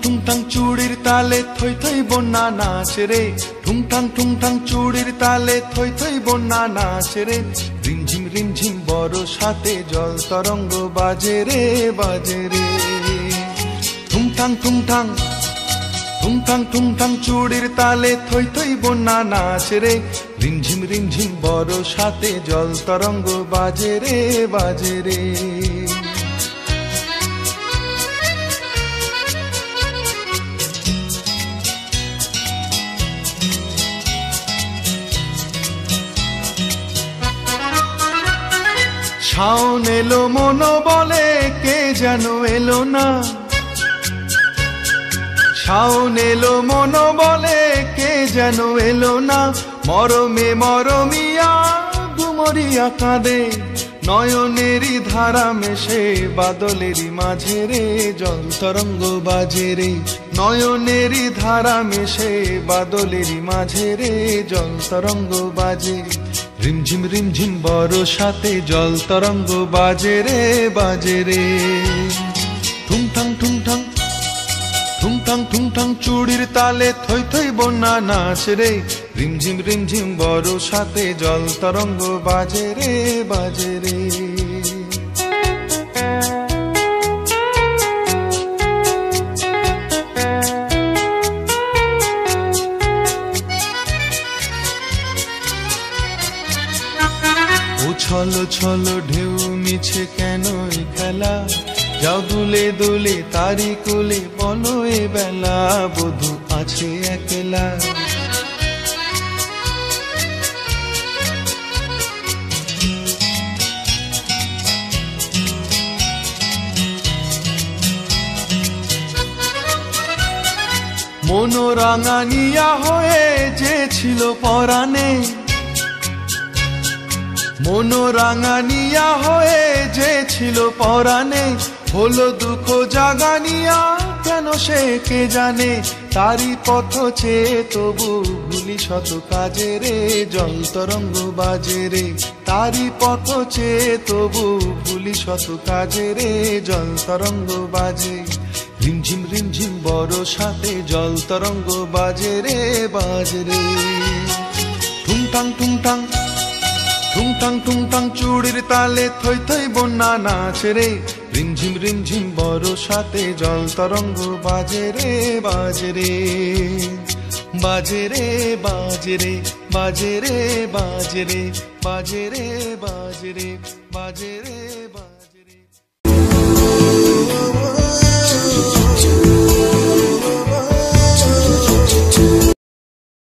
ঠুংঠাং চুড়ির তালে থই থই বন্যা নাচ রে, ঠুংঠাং চুড়ির তালে থই থই বন্যা নাচ রে। রিমঝিম বরসাতে জল তরঙ্গ বাজে রে, বাজে রে। ঠুংঠাং চুড়ির তালে থই থই বন্যা নাচ রে, রিমঝিম বরসাতে জল তরঙ্গ বাজে রে, বাজে রে। শাওন এলো মন বলে কে যেন এলো না, শাওন এলো মন বলে কে যেন এলো না। মরমে মরমিয়া গুমরিয়া কাঁদে, নয়নেরই ধারা মেশে বাদলেরই মাঝে রে, জল তরঙ্গ বাজে রে। নয়নেরই ধারা মেশে বাদলেরই মাঝে রে, জল তরঙ্গ বাজে। রিমঝিম বরসাতে জল তরঙ্গ বাজে রে, বাজে রে। ঠুংঠাং চুড়ির তালে থই থই বন্যা নাচ রে, রিমঝিম বরসাতে জল তরঙ্গ বাজে রে, বাজে রে। ছলো ঢেউ মিছে কেন খেলা, যাও দুলে দুলে তারি কোলে বলো এ বেলা বধূ আছে একলা। মন রাঙানিয়া হয়ে যে ছিল পরাণে, মন রাঙানিয়া হয়ে যে ছিল পরাণে, হলো দুঃখ জাগানিয়া কেন সে কে জানে। তারি পথ চেয়ে তবু ভুলি শত কাজে রে, জল তরঙ্গ বাজে রে। তারি পথ চেয়ে তবু ভুলি শত কাজে রে, জল তরঙ্গ বাজে। রিমঝিম বরসাতে জল তরঙ্গ বাজে রে, বাজে রে। ঠুংঠাং চুড়ির তালে থই থই বন্যা নাচ রে, রিমঝিম বরসাতে জল তরঙ্গ বাজে রে, বাজে রে। বাজে রে, বাজে রে, বাজে রে, বাজে রে, বাজে রে, বাজে রে, বাজে রে।